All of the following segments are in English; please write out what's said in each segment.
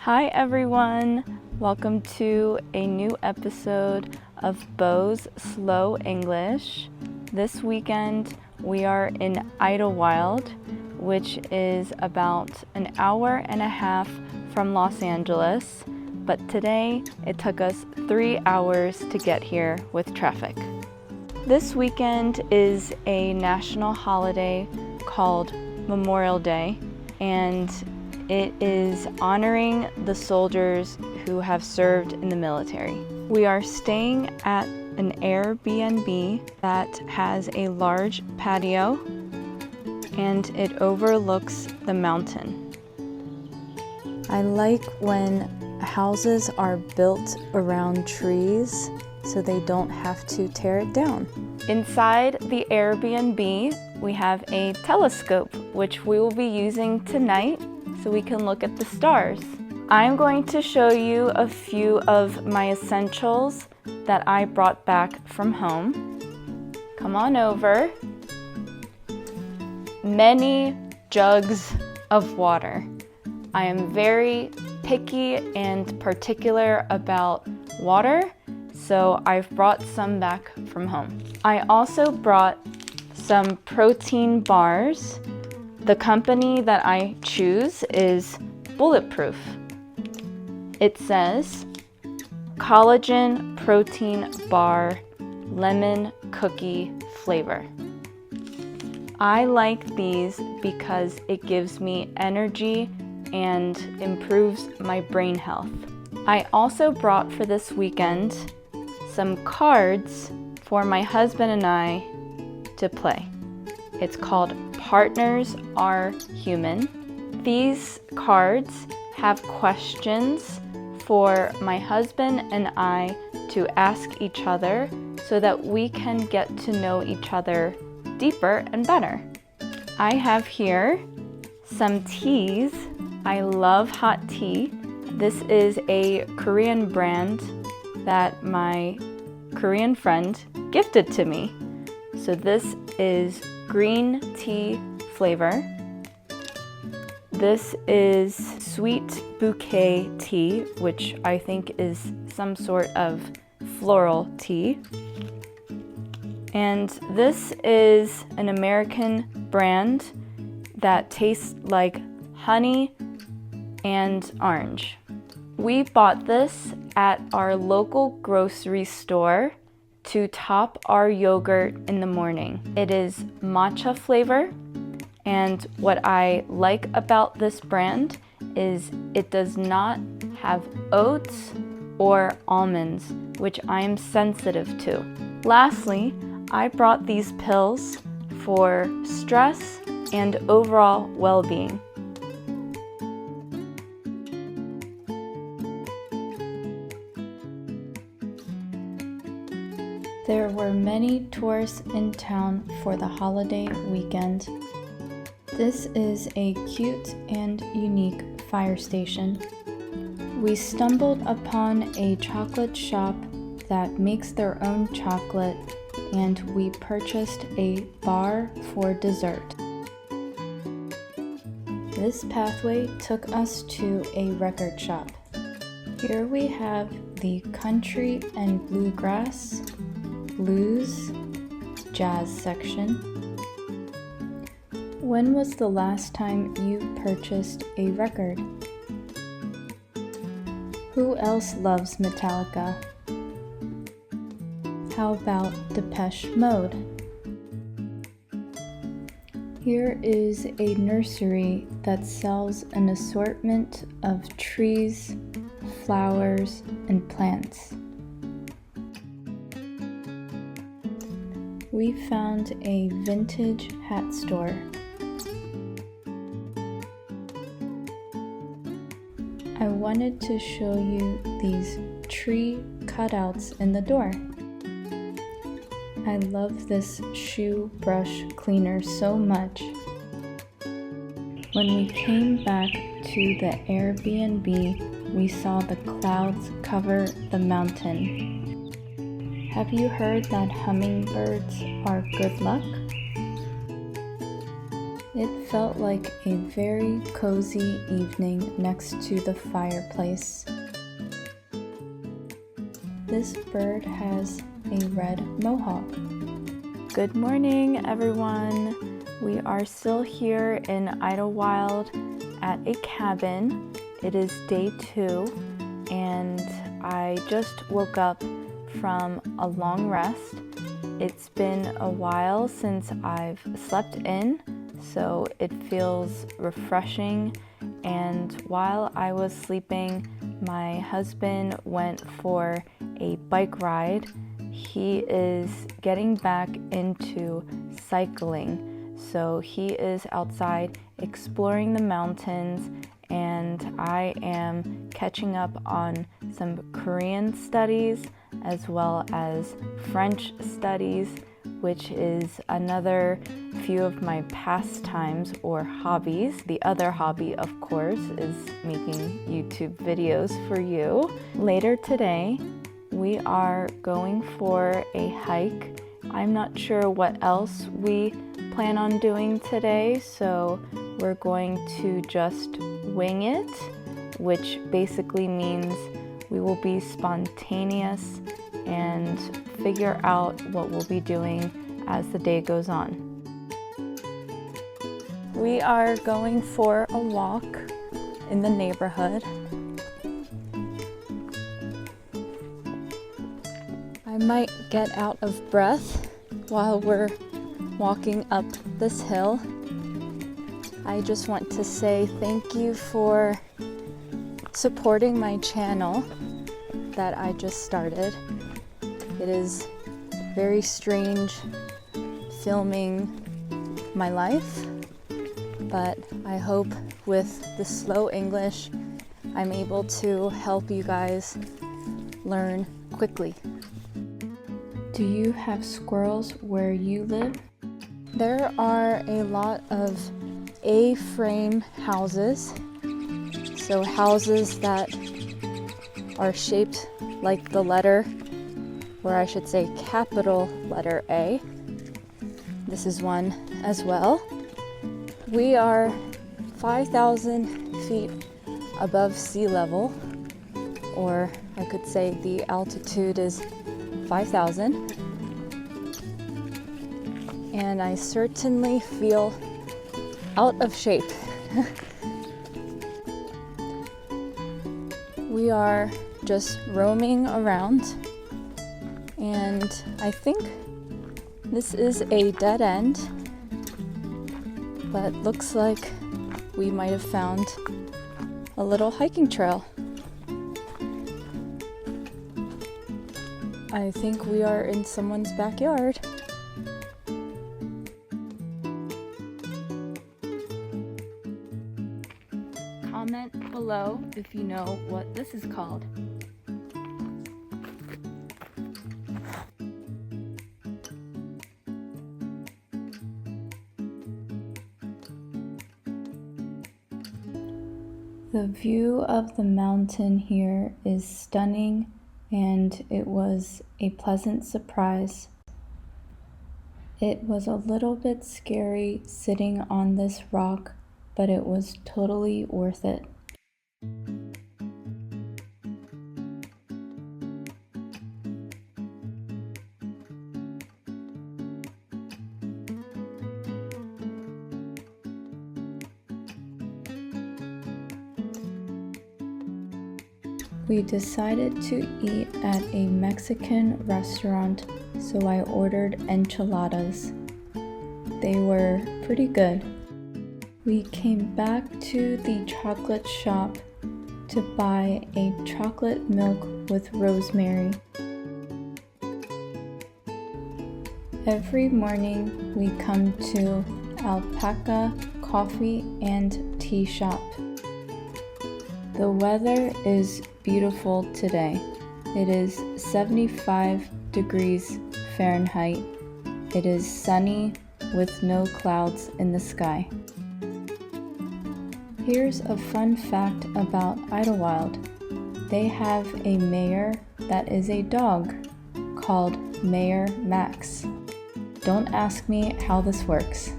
Hi everyone! Welcome to a new episode of BoAi's Slow English. This weekend we are in Idyllwild, which is about an hour and a half from Los Angeles, but today it took us 3 hours to get here with traffic. This weekend is a national holiday called Memorial Day, and it is honoring the soldiers who have served in the military. We are staying at an Airbnb that has a large patio and it overlooks the mountain. I like when houses are built around trees so they don't have to tear it down. Inside the Airbnb, we have a telescope, which we will be using tonight so we can look at the stars. I'm going to show you a few of my essentials that I brought back from home. Come on over. Many jugs of water. I am very picky and particular about water, so I've brought some back from home. I also brought some protein bars. The company that I choose is Bulletproof. It says collagen protein bar lemon cookie flavor. I like these because it gives me energy and improves my brain health. I also brought for this weekend some cards for my husband and I to play. It's called Partners Are Human. These cards have questions for my husband and I to ask each other so that we can get to know each other deeper and better. I have here some teas. I love hot tea. This is a Korean brand that my Korean friend gifted to me. So this is green tea flavor. This is sweet bouquet tea, which I think is some sort of floral tea. And this is an American brand that tastes like honey and orange. We bought this at our local grocery store to top our yogurt in the morning. It is matcha flavor, and what I like about this brand is it does not have oats or almonds, which I am sensitive to. Lastly, I brought these pills for stress and overall well-being. There were many tourists in town for the holiday weekend. This is a cute and unique fire station. We stumbled upon a chocolate shop that makes their own chocolate, and we purchased a bar for dessert. This pathway took us to a record shop. Here we have the country and bluegrass, blues, jazz section. When was the last time you purchased a record? Who else loves Metallica? How about Depeche Mode? Here is a nursery that sells an assortment of trees, flowers, and plants. We found a vintage hat store. I wanted to show you these tree cutouts in the door. I love this shoe brush cleaner so much. When we came back to the Airbnb, we saw the clouds cover the mountain. Have you heard that hummingbirds are good luck? It felt like a very cozy evening next to the fireplace. This bird has a red mohawk. Good morning, everyone. We are still here in Idyllwild at a cabin. It is day 2, and I just woke up from a long rest. It's been a while since I've slept in, so it feels refreshing. And while I was sleeping, my husband went for a bike ride. He is getting back into cycling, so he is outside exploring the mountains, and I am catching up on some Korean studies as well as French studies, which is another few of my pastimes or hobbies. The other hobby, of course, is making YouTube videos for you. Later today, we are going for a hike. I'm not sure what else we plan on doing today, so we're going to just wing it, which basically means we will be spontaneous and figure out what we'll be doing as the day goes on. We are going for a walk in the neighborhood. I might get out of breath while we're walking up this hill. I just want to say thank you for supporting my channel that I just started. It is very strange filming my life, but I hope with the slow English, I'm able to help you guys learn quickly. Do you have squirrels where you live? There are a lot of A-frame houses, so houses that are shaped like the letter, or I should say capital letter A. This is one as well. We are 5,000 feet above sea level, or I could say the altitude is 5,000. And I certainly feel out of shape. We are just roaming around, and I think this is a dead end, but looks like we might have found a little hiking trail. I think we are in someone's backyard. Comment below if you know what this is called. The view of the mountain here is stunning, and it was a pleasant surprise. It was a little bit scary sitting on this rock, but it was totally worth it. We decided to eat at a Mexican restaurant, so I ordered enchiladas. They were pretty good. We came back to the chocolate shop to buy a chocolate milk with rosemary. Every morning we come to Alpaca Coffee and Tea Shop. The weather is beautiful today. It is 75 degrees Fahrenheit. It is sunny with no clouds in the sky. Here's a fun fact about Idyllwild. They have a mayor that is a dog called Mayor Max. Don't ask me how this works.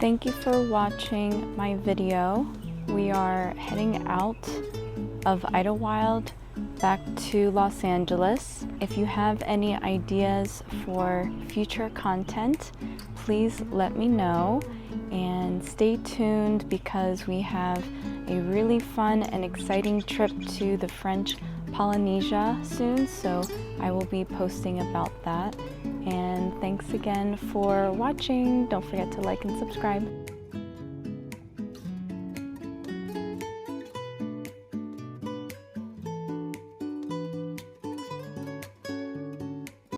Thank you for watching my video. We are heading out of Idyllwild back to Los Angeles. If you have any ideas for future content, please let me know, and stay tuned because we have a really fun and exciting trip to the French Polynesia soon, so I will be posting about that. And thanks again for watching. Don't forget to like and subscribe.